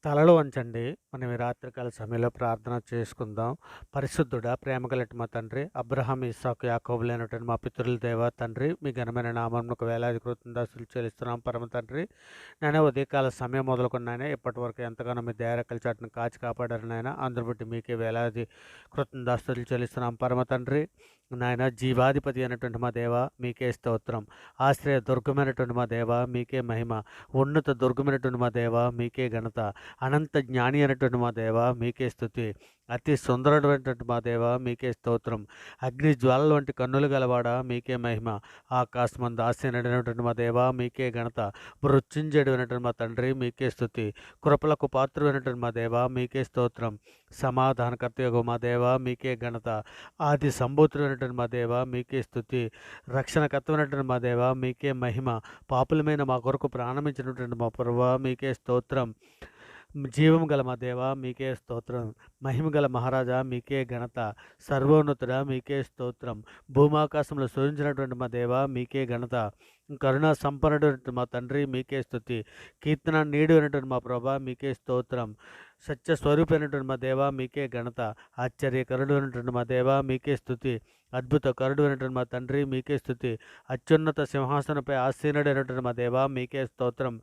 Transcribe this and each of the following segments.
తలలు వంచండి. మనం ఈ రాత్రికాల సమయంలో ప్రార్థన చేసుకుందాం. పరిశుద్ధుడా, ప్రేమగలటి మా తండ్రి, అబ్రహాం, ఇస్సాకు, యాకోబులైనటువంటి మా పితరుల దేవ తండ్రి, మీ ఘనమైన నామమునకు వేలాది కృతజ్ఞతాస్తుతులు చెల్లిస్తున్నాం పరమ తండ్రి. నాయన ఉదయకాల సమయం మొదలుకొని నాయన ఇప్పటివరకు ఎంతగానో మీ దయారెక్కల చాటున కాచి కాపాడారు నాయన. అందును బట్టి మీకే వేలాది కృతజ్ఞతాస్తుతులు చెల్లిస్తున్నాం పరమ తండ్రి. నాయన జీవాధిపతి అయినటువంటి మా దేవ మీకే స్తోత్రం. ఆశ్రయ దుర్గమైనటువంటి మా దేవ మీకే మహిమ. ఉన్నత దుర్గమైనటువంటి మా దేవ మీకే ఘనత. అనంత జ్ఞాని అయినటువంటి మా దేవ మీకే స్తుతి. అతి సుందరమైనటువంటి మా దేవ మీకే స్తోత్రం. అగ్ని జ్వాలల వంటి కన్నులు గలవాడ మీకే మహిమ. ఆకాశమందు ఆసీనుడైనటువంటి మా దేవ మీకే ఘనత. మృత్యుంజయుడైనటువంటి మా తండ్రి మీకే స్తుతి. కృపలకు పాత్రుడైనటువంటి మా దేవ మీకే స్తోత్రం. సమాధానకర్తయగు మా దేవ మీకే ఘనత. ఆది సంభూతుడైనటువంటి మా దేవ మీకే స్తుతి. రక్షణకర్తమైనటువంటి మా దేవ మీకే మహిమ. పాపులమైన మా కొరకు ప్రాణమించినటువంటి మా ప్రభువా మీకే స్తోత్రం. జీవము గల మా దేవ మీకే స్తోత్రం. మహిమ గల మహారాజా మీకే ఘనత. సర్వోన్నతుడా మీకే స్తోత్రం. భూమాకాశంలో సృజించినటువంటి మా దేవ మీకే ఘనత. కరుణా సంపన్నుడు మా తండ్రి మీకే స్తుతి. కీర్తన నీడు అయినటువంటి మా ప్రభా మీకే స్తోత్రం. సత్య స్వరూపైనటువంటి మా దేవ మీకే ఘనత. ఆశ్చర్యకరుడు అయినటువంటి మా దేవ మీకే స్తుతి. అద్భుత కరుడు అయినటువంటి మా తండ్రి మీకే స్తుతి. అత్యున్నత సింహాసనంపై ఆసీనుడైనటువంటి మా దేవ మీకే స్తోత్రం.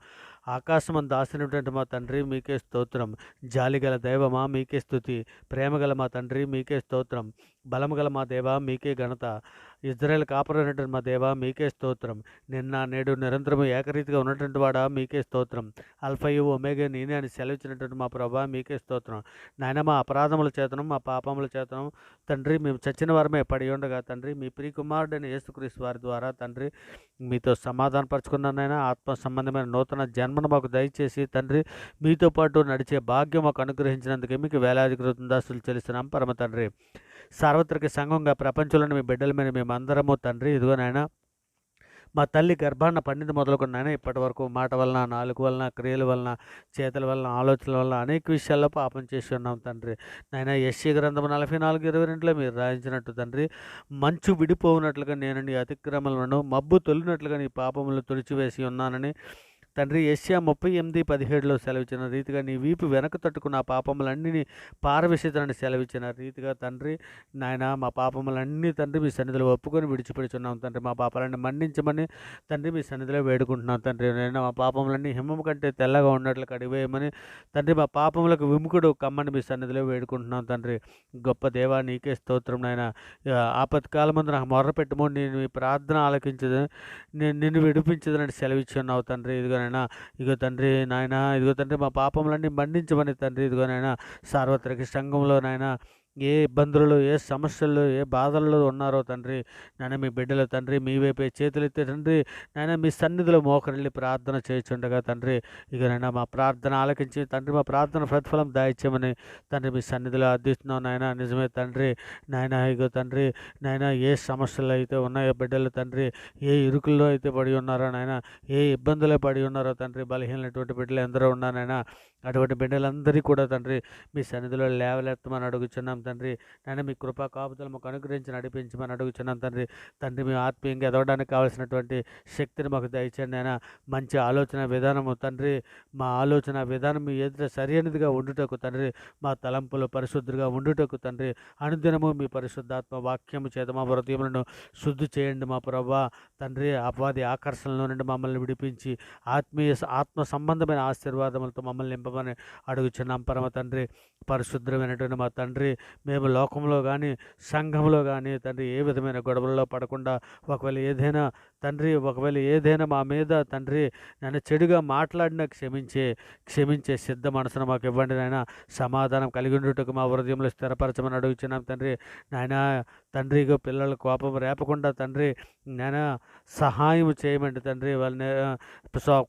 ఆకాశమందు ఆసీనుడైనటువంటి మా తండ్రి మీకే స్తోత్రం. జాలిగల దైవమా మీకే స్తుతి. ప్రేమగల మా తండ్రి మీకే స్తోత్రం. బలముగల మా దేవ మీకే ఘనత. ఇజ్రాయేల్ కాపురైనటువంటి మా దేవ మీకే స్తోత్రం. నిన్న నేడు నిరంతరము ఏకరీతిగా ఉన్నటువంటి వాడా మీకే స్తోత్రం. అల్ఫయు ఒమేగా నేనే అని సెలవిచ్చినటువంటి మా ప్రభా మీకే స్తోత్రం. నాయన మా అపరాధముల చేతనం మా పాపముల చేతనం తండ్రి మేము చచ్చిన వారమే పడి ఉండగా తండ్రి మీ ప్రియకుమారుడైన యేసుక్రీస్తు వారి ద్వారా తండ్రి మీతో సమాధానపరచుకున్నాను నాయన. ఆత్మ సంబంధమైన నూతన జన్మను మాకు దయచేసి తండ్రి మీతో పాటు నడిచే భాగ్యం మాకు అనుగ్రహించినందుకే మీకు వేలాది కృతజ్ఞతాస్తుతులు చెల్లిస్తున్నాం పరమ తండ్రి. సార్వత్రిక సంఘంగా ప్రపంచంలోని మీ బిడ్డల మీద మేమందరము తండ్రి ఇదిగో నాయన మా తల్లి గర్భాన్న పండింది మొదలుకొని నాయన ఇప్పటి వరకు మాట వలన, నాలుక వలన, క్రియల వలన, చేతుల వలన, ఆలోచనల వలన అనేక విషయాల్లో పాపం చేసి ఉన్నాం తండ్రి. నాయన యెషయా గ్రంథం 44:22 మీరు రాయించినట్టు తండ్రి, మంచు విడిపోవునట్లుగా నేను నీ అతిక్రమలను మబ్బు తొలినట్లుగా నీ పాపములను తుడిచివేసి ఉన్నానని తండ్రి యెషయా 38:17 సెలవిచ్చిన రీతిగా నీ వీపు వెనక తట్టుకున్న ఆ పాపములన్నీ పారవేసితనని సెలవిచ్చిన రీతిగా తండ్రి నాయన మా పాపములన్నీ తండ్రి మీ సన్నిధిలో ఒప్పుకొని విడిచిపెడుచున్నాం తండ్రి. మా పాపాలన్నీ మన్నించమని తండ్రి మీ సన్నిధిలో వేడుకుంటున్నాం తండ్రి. నేను మా పాపములన్నీ హిమము కంటే తెల్లగా ఉన్నట్లు కడివేయమని తండ్రి మా పాపములకు విముఖుడు కమ్మని మీ సన్నిధిలో వేడుకుంటున్నాం తండ్రి. గొప్ప దేవా నీకే స్తోత్రం నాయన. ఆపత్కాలమందు నాకు మొర్రపెట్టుము, నేను మీ ప్రార్థన ఆలకించదు, నేను నిన్ను విడిపించదని సెలవిచ్చి ఉన్నావు తండ్రి. ఇదిగోనైనా ఇదిగో తండ్రి నాయన, ఇదిగో తండ్రి మా పాపములన్నీ మన్నించమని తండ్రి. ఇదిగోనైనా సార్వత్రిక సంఘంలో నాయన ఏ ఇబ్బందులలో, ఏ సమస్యల్లో, ఏ బాధల్లో ఉన్నారో తండ్రి నాయన మీ బిడ్డలు తండ్రి మీ వైపే చేతులెత్తి తండ్రి నాయన మీ సన్నిధిలో మోకరిల్లి ప్రార్థన చేయుచుండగా తండ్రి ఇకనైనా మా ప్రార్థన ఆలకించి తండ్రి మా ప్రార్థన ప్రతిఫలం దాయిచ్చమని తండ్రి మీ సన్నిధిలో అర్థిస్తున్నాం నాయన. నిజమే తండ్రి నాయన, ఇగో తండ్రి నాయన ఏ సమస్యలు అయితే ఉన్నాయో బిడ్డలు తండ్రి, ఏ ఇరుకుల్లో అయితే పడి ఉన్నారో నాయన, ఏ ఇబ్బందులో పడి ఉన్నారో తండ్రి, బలహీనటువంటి బిడ్డలు ఎందరో ఉన్నానైనా అటువంటి బిడ్డలందరికీ కూడా తండ్రి మీ సన్నిధిలో లేవలెత్తమని అడుగుచున్నాం తండ్రి. నాయన మీ కృపా కాపుదలు మాకు అనుగ్రహించి నడిపించమని అడుగుచున్నాం తండ్రి. తండ్రి మేము ఆత్మీయంగా ఎదగడానికి కావాల్సినటువంటి శక్తిని మాకు దయచేయండి నాయన. మంచి ఆలోచన విధానము తండ్రి, మా ఆలోచన విధానం మీ ఎదుట సరైనదిగా ఉండుటకు తండ్రి, మా తలంపులు పరిశుద్ధులుగా ఉండుటకు తండ్రి, అనుదినము మీ పరిశుద్ధాత్మ వాక్యము చేత మా హృదయములను శుద్ధి చేయండి మా ప్రభా తండ్రి. అపవాది ఆకర్షణలో నుండి మమ్మల్ని విడిపించి ఆత్మ సంబంధమైన ఆశీర్వాదములతో మమ్మల్ని నింపమని అడుగుచున్నాం పరమ తండ్రి. పరిశుద్ధమైనటువంటి మా తండ్రి, మేము లోకంలో కానీ సంఘంలో కానీ తండ్రి ఏ విధమైన గొడవల్లో పడకుండా ఒకవేళ ఏదైనా మా మీద తండ్రి నన్ను చెడుగా మాట్లాడినా క్షమించే సిద్ధ మనసును మాకు ఇవ్వండి నాయన. సమాధానం కలిగి ఉండుటకు మా హృదయంలో స్థిరపరచమని అడుగుచున్నాం తండ్రి. నాయన తండ్రిగా పిల్లల కోపం రేపకుండా తండ్రి నాయన సహాయం చేయమండి తండ్రి. వాళ్ళని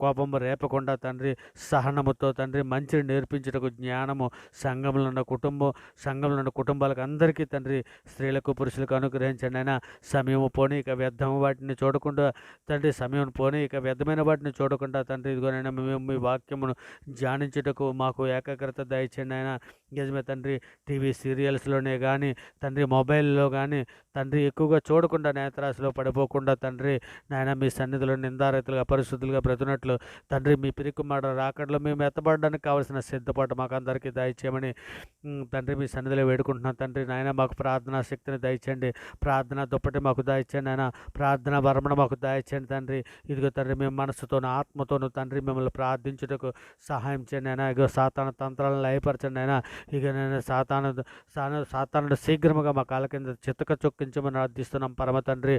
కోపం రేపకుండా తండ్రి సహనముతో తండ్రి మంచిని నేర్పించుటకు జ్ఞానము సంఘంలో ఉన్న కుటుంబాలకు అందరికీ తండ్రి, స్త్రీలకు పురుషులకు అనుగ్రహించండి అయినా. సమయము పోనీ ఇక వ్యర్థము వాటిని చూడకుండా కూడా తండ్రి సమయం పోనీ ఇక వ్యర్థమైన వాటిని చూడకుండా తండ్రి ఇదిగోనైనా మేము మీ వాక్యమును ధ్యానించుటకు మాకు ఏకాగ్రత దయచేయండి ఆయన. నిజమే తండ్రి, టీవీ సీరియల్స్లోనే కానీ తండ్రి మొబైల్లో కానీ తండ్రి ఎక్కువగా చూడకుండా నేత్రాశలో పడిపోకుండా తండ్రి నాయన మీ సన్నిధిలో నిందారహితులుగా పరిశుద్ధులుగా బ్రతునట్లు తండ్రి మీ పిరికుమాడ రాకడలో మేము ఎత్తబడడానికి కావాల్సిన సిద్ధపాటు మాకు అందరికీ దయచేయమని తండ్రి మీ సన్నిధిలో వేడుకుంటున్నాం తండ్రి. నాయన మాకు ప్రార్థనా శక్తిని దయచేయండి, ప్రార్థన దుప్పటి మాకు దయచేయండి ఆయన, ప్రార్థన వరమణ మాకు దయచేయండి తండ్రి. ఇదిగో తండ్రి మేము మనసుతోనూ ఆత్మతోనూ తండ్రి మిమ్మల్ని ప్రార్థించుటకు సహాయం చేయండి అయినా. ఇగో సాతాను తంత్రాలను లయపరచండి అయినా. ఇక నేను సాతానుడు శీఘ్రముగా మా కాళ్ళ కింద చితక చొక్కించమని ప్రార్థిస్తున్నాం పరమ తండ్రి.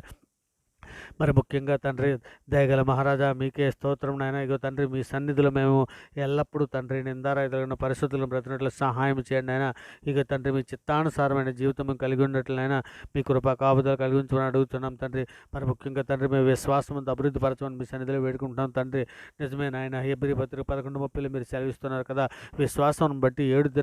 మరి ముఖ్యంగా తండ్రి దయగల మహారాజా మీకే స్తోత్రం నాయన. ఇగో తండ్రి మీ సన్నిధిలో మేము ఎల్లప్పుడూ తండ్రి నిందారహితులైన పరిస్థితులను బ్రతినట్లు సహాయం చేయండి అయినా. ఇక తండ్రి మీ చిత్తానుసారమైన జీవితం మేము కలిగి ఉన్నట్లయినా మీ కృపా కాపుదలు కలిగి ఉంచమని అడుగుతున్నాం తండ్రి. మరి ముఖ్యంగా తండ్రి మేము విశ్వాసం అభివృద్ధి పరచమని మీ సన్నిధిలో వేడుకుంటున్నాం తండ్రి. నిజమే నాయన, హెబ్రీ పత్రిక 11:30 మీరు సెలవిస్తున్నారు కదా, విశ్వాసం బట్టి 7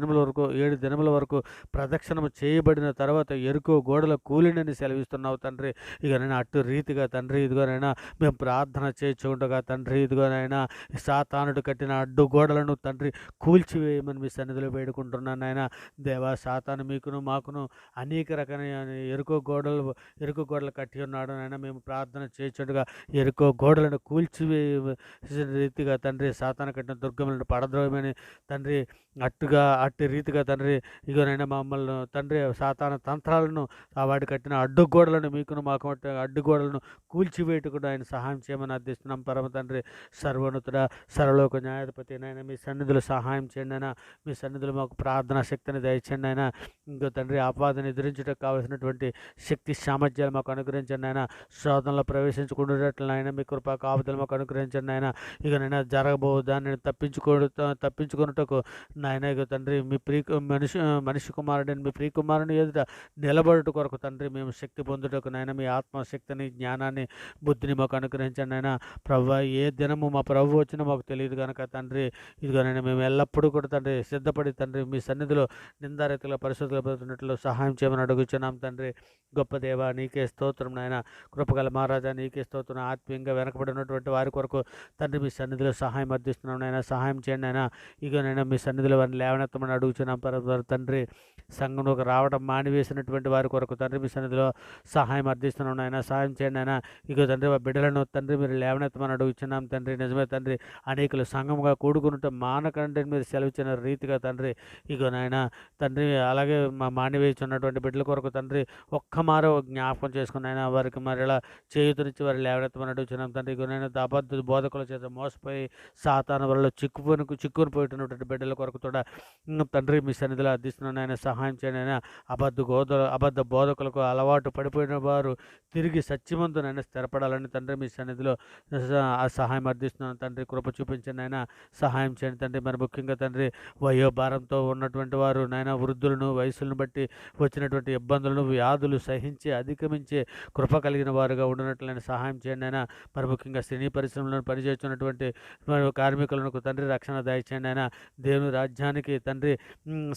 దినముల వరకు ప్రదక్షిణము చేయబడిన తర్వాత ఎరుకో గోడల కూలినని సెలవిస్తున్నావు తండ్రి. ఇక నేను అటు రీతిగా తండ్రి ఇదిగోనైనా మేము ప్రార్థన చేయించుకుంటగా తండ్రి ఇదిగోనైనా సాతానుడు కట్టిన అడ్డు గోడలను తండ్రి కూల్చివేయమని మీ సన్నిధిలో వేడుకుంటున్నాను ఆయన. దేవా, సాతాను మీకును మాకును అనేక రకమైన ఎరుకో గోడలు కట్టి ఉన్నాడు నాయన. మేము ప్రార్థన చేయించుండగా ఎరుకో గోడలను కూల్చివేయ రీతిగా తండ్రి సాతాను కట్టిన దుర్గములను పడద్రోయమని తండ్రి అట్టి రీతిగా తండ్రి ఇగోనైనా మమ్మల్ని తండ్రి సాతాన తంత్రాలను వాడి కట్టిన అడ్డుగోడలను మీకును మాకు అడ్డుగోడలను కూల్చివేయటకు ఆయన సహాయం చేయమని అర్థిస్తున్నాం పరమ తండ్రి. సర్వోన్నతుడ సర్వలోక న్యాయాధిపతి నాయన మీ సన్నిధులు సహాయం చేయండి అయినా. మీ సన్నిధులు మాకు ప్రార్థనా శక్తిని దయచేయండి అయినా. ఇంకో తండ్రి ఆపాదన ఎదిరించడానికి కావాల్సినటువంటి శక్తి సామర్థ్యాలు మాకు అనుగ్రహించండి ఆయన. శోధనలో ప్రవేశించుకుంటున్నట్లు ఆయన మీ కృపా కాపుదలు మాకు అనుగ్రహించండి ఆయన. ఇక నైనా జరగబో దాన్ని తప్పించుకున్నటకు నాయన ఇక తండ్రి మీ మనిషి కుమారుడని మీ కుమారుని ఎదుట నిలబడుట కొరకు తండ్రి మేము శక్తి పొందుటకు నాయన మీ ఆత్మశక్తిని జ్ఞానాన్ని బుద్ధిని మాకు అనుగ్రహించండి ఆయన. ప్రభు ఏ దినము మా ప్రభు వచ్చినా మాకు తెలియదు కనుక తండ్రి ఇదిగోనైనా మేము ఎల్లప్పుడూ కూడా తండ్రి సిద్ధపడి తండ్రి మీ సన్నిధిలో నిందారీతిలో పరిశుద్ధులు పెడుతున్నట్లు సహాయం చేయమని అడుగుచున్నాం తండ్రి. గొప్ప దేవ నీకే స్తోత్రం నాయన. కృపగల మహారాజా నీకే స్తోత్రం. ఆత్మీయంగా వెనకబడినటువంటి వారి కొరకు తండ్రి మీ సన్నిధిలో సహాయం అర్థిస్తున్నాం నాయన. సహాయం చేయండి ఆయన. ఇగోనైనా మీ సన్నిధిలో వారిని లేవనెత్తమని అడుగుచున్నాం తండ్రి. సంఘంలోకి రావడం మానివేసినటువంటి వారి కొరకు తండ్రి మీ సన్నిధిలో సహాయం అర్థిస్తున్నాం నాయన. సహాయం చేయండి ఆయన. ఇగో తండ్రి ఆ బిడ్డలను తండ్రి మీరు లేవనెత్తమని అడుగుచున్నాం తండ్రి. నిజమే తండ్రి, అనేకులు సంఘంగా కూడుకుంటే మానకంటే మీరు సెలవిచ్చిన రీతిగా తండ్రి ఇగో నాయన తండ్రి అలాగే మా మానివేస్తున్నటువంటి బిడ్డల కొరకు తండ్రి ఒక్కమారో జ్ఞాపకం చేసుకుని ఆయన వారికి మరి ఇలా చేయుతనిచ్చి వారు లేవనెత్తమని అడుగుచున్నాం తండ్రి. ఇగో నాయన అబద్ధ బోధకుల చేత మోసపోయి సాతాను వల్ల చిక్కుని పోయినటువంటి బిడ్డల కొరకు కూడా తండ్రి మీ సన్నిధిలో అర్థిస్తున్నాను ఆయన. సహాయం చేయండి ఆయన. అబద్ధ బోధకులకు అలవాటు పడిపోయిన వారు తిరిగి సత్యవంతునైనా స్థిరపడాలని తండ్రి మీ సన్నిధిలో సహాయం అర్థిస్తున్నాను తండ్రి. కృప చూపించండి ఆయన. సహాయం చేయండి తండ్రి. మరి ముఖ్యంగా తండ్రి వయోభారంతో ఉన్నటువంటి వారు నాయన వృద్ధులను వయసులను బట్టి వచ్చినటువంటి ఇబ్బందులను వ్యాధులు సహించి అధిగమించే కృప కలిగిన వారుగా ఉండినట్లయినా సహాయం చేయండి ఆయన. మరి ముఖ్యంగా సినీ పరిశ్రమలను పనిచేస్తున్నటువంటి కార్మికులకు తండ్రి రక్షణ దయచేయండి ఆయన. దేవుని రాజ్యానికి తండ్రి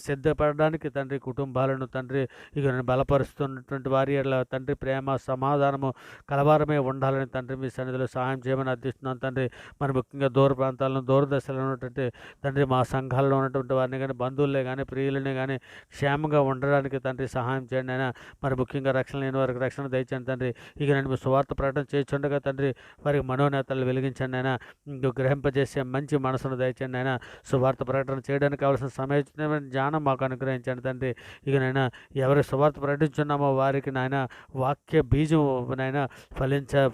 సిద్ధపడడానికి తండ్రి కుటుంబాలను తండ్రి ఇక బలపరుస్తున్నటువంటి వారి తండ్రి ప్రేమ సమాధానము కలవారమే ఉండాలని తండ్రి మీ సన్నిధిలో సహాయం చేయమని అర్థిస్తున్నాను తండ్రి. మరి ముఖ్యంగా దూర ప్రాంతాలను దూరదశలో ఉన్నటువంటి తండ్రి మా సంఘాల్లో ఉన్నటువంటి వారిని కానీ బంధువులే కానీ ప్రియులనే కానీ క్షేమంగా ఉండడానికి తండ్రి సహాయం చేయండి అయినా. మరి ముఖ్యంగా రక్షణ లేని వారికి రక్షణ దయచండి తండ్రి. ఇక నేను మీ సువార్త ప్రకటన చేస్తుండగా తండ్రి వారికి మనోనేతలు వెలిగించండి అయినా. గ్రహింపజేసే మంచి మనసును దయచండి అయినా. సువార్త ప్రకటన చేయడానికి కావాల్సిన సమయమైన జ్ఞానం మాకు అనుగ్రహించండి తండ్రి. ఇక నైనా ఎవరి సువార్త ప్రకటించున్నామో వారికి నాయన వాక్య బీజం నాయన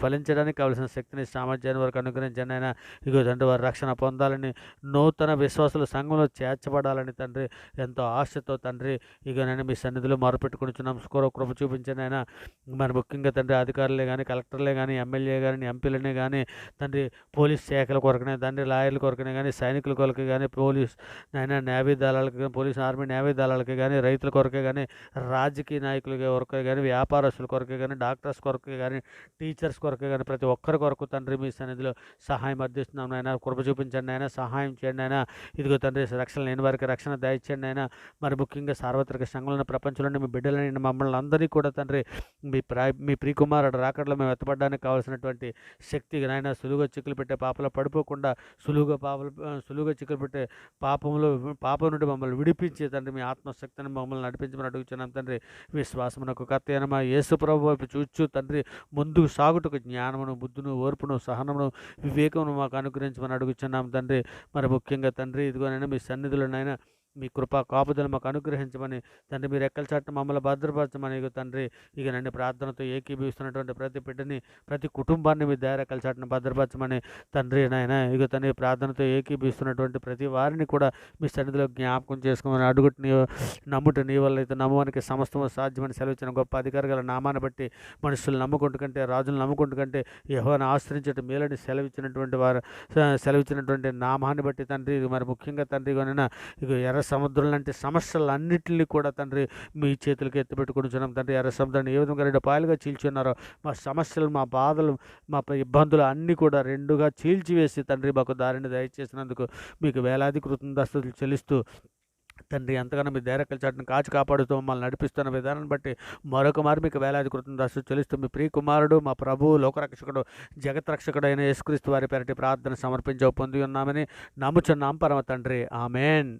ఫలించడానికి కావలసిన శక్తిని సామర్థ్యాన్ని వారికి అనుగ్రహించండి ఆయన. ఇగో తండ్రి వారి రక్షణ పొందాలని నూతన విశ్వాసుల సంఘంలో చేర్చబడాలని తండ్రి ఎంతో ఆశతో తండ్రి ఇక నేను మీ సన్నిధిలో మొరపెట్టుకునిచున్నాం. కృప చూపించండి ఆయన. మరి ముఖ్యంగా తండ్రి అధికారులే కానీ కలెక్టర్లే కానీ ఎమ్మెల్యే కానీ ఎంపీలనే కానీ తండ్రి పోలీస్ శాఖల కొరకనే తండ్రి లాయర్ల కొరకనే కానీ సైనికుల కొరకే కానీ పోలీస్ నాయన నేవీ దళాలకి కానీ పోలీస్ ఆర్మీ నేవీ దళాలకి కానీ రైతుల కొరకే కానీ రాజకీయ నాయకుల కొరకే కానీ వ్యాపారస్తుల కొరకే కానీ డాక్టర్స్ కొరకే కానీ టీచర్స్ కొరకే కానీ ప్రతి ఒక్కరి కొరకు తండ్రి మీ సన్నిధిలో సహాయం అందిస్తున్నాం నాయన. కృప చూపించండి నాయన, సహాయం చేయండి నాయన. ఇదిగో తండ్రి రక్షణ లేని వారికి రక్షణ దయచేయండి నాయన. మరి ముఖ్యంగా సార్వత్రిక సంఘంలో ప్రపంచంలోని మీ బిడ్డలని మమ్మల్ని అందరినీ కూడా తండ్రి మీ ప్రియకుమారుడు రాకడలో మేము ఎత్తపడడానికి కావాల్సినటువంటి శక్తి నాయన, సులువుగా చిక్కులు పెట్టే పాపలో పడిపోకుండా సులువుగా చిక్కులు పెట్టే పాపం నుండి మమ్మల్ని విడిపించి తండ్రి మీ ఆత్మశక్తిని మమ్మల్ని నడిపించమని అడుగుతున్నాం తండ్రి. విశ్వాసమునకు కర్త అయిన మా యేసు ప్రభు వైపు చూచు తండ్రి ముందుకు సాగుటకు జ్ఞానమును, బుద్ధును, ఓర్పును, సహనమును, వివేకమును మాకు అనుగ్రహించమని అడుగుతున్నాం తండ్రి. మరి ముఖ్యంగా తండ్రి ఇదిగోనైనా మీ సన్నిధిలోనైనా మీ కృపా కాపుదలు మాకు అనుగ్రహించమని తండ్రి, మీరు రెక్కల చాటున మమ్మల్ని భద్రపరచమని తండ్రి. ఇక నన్ను ప్రార్థనతో ఏకీభవిస్తున్నటువంటి ప్రతి బిడ్డని, ప్రతి కుటుంబాన్ని మీ రెక్కల చాటున భద్రపరచమని తండ్రి నాయన. ఇక తండ్రి ప్రార్థనతో ఏకీభవిస్తున్నటువంటి ప్రతి వారిని కూడా మీ సన్నిధిలో జ్ఞాపకం చేసుకోమని నమ్ముట నీ వల్ల అయితే నమ్మవానికి సమస్తము సాధ్యమని సెలవిచ్చిన గొప్ప అధికారి గల నామాన్ని బట్టి మనుషులు నమ్ముకుంటు కంటే, రాజులు నమ్ముకుంటు కంటే యెహోవాను ఆశ్రయించడం మేలని సెలవిచ్చినటువంటి నామాన్ని బట్టి తండ్రి. మరి ముఖ్యంగా తండ్రి ఇక ఎర్ర సముద్రం లాంటి సమస్యలన్నింటినీ కూడా తండ్రి మీ చేతులకి ఎత్తిపెట్టుకుంటున్నాం తండ్రి. ఎర్ర సముద్రాన్ని ఏ విధంగా 2 పాయలుగా చీల్చున్నారో మా సమస్యలు, మా బాధలు, మా ఇబ్బందులు అన్నీ కూడా 2గా చీల్చివేసి తండ్రి మాకు దారిని దయచేసినందుకు మీకు వేలాది కృతజ్ఞతలు చెల్లిస్తూ తండ్రి, ఎంతగానో మీ రెక్కల చాటును కాచి కాపాడుతూ మమ్మల్ని నడిపిస్తున్న విధానాన్ని బట్టి మరొక మారు మీకు వేలాది కృతజ్ఞతలు చెల్లిస్తూ మీ ప్రియ కుమారుడు, మా ప్రభువు, లోకరక్షకుడు, జగత్రక్షకుడు అయిన యేసుక్రీస్తు వారి పేరటి ప్రార్థన సమర్పించ పొంది ఉన్నామని నమ్ముచున్నాం పరమ తండ్రి. ఆమెన్.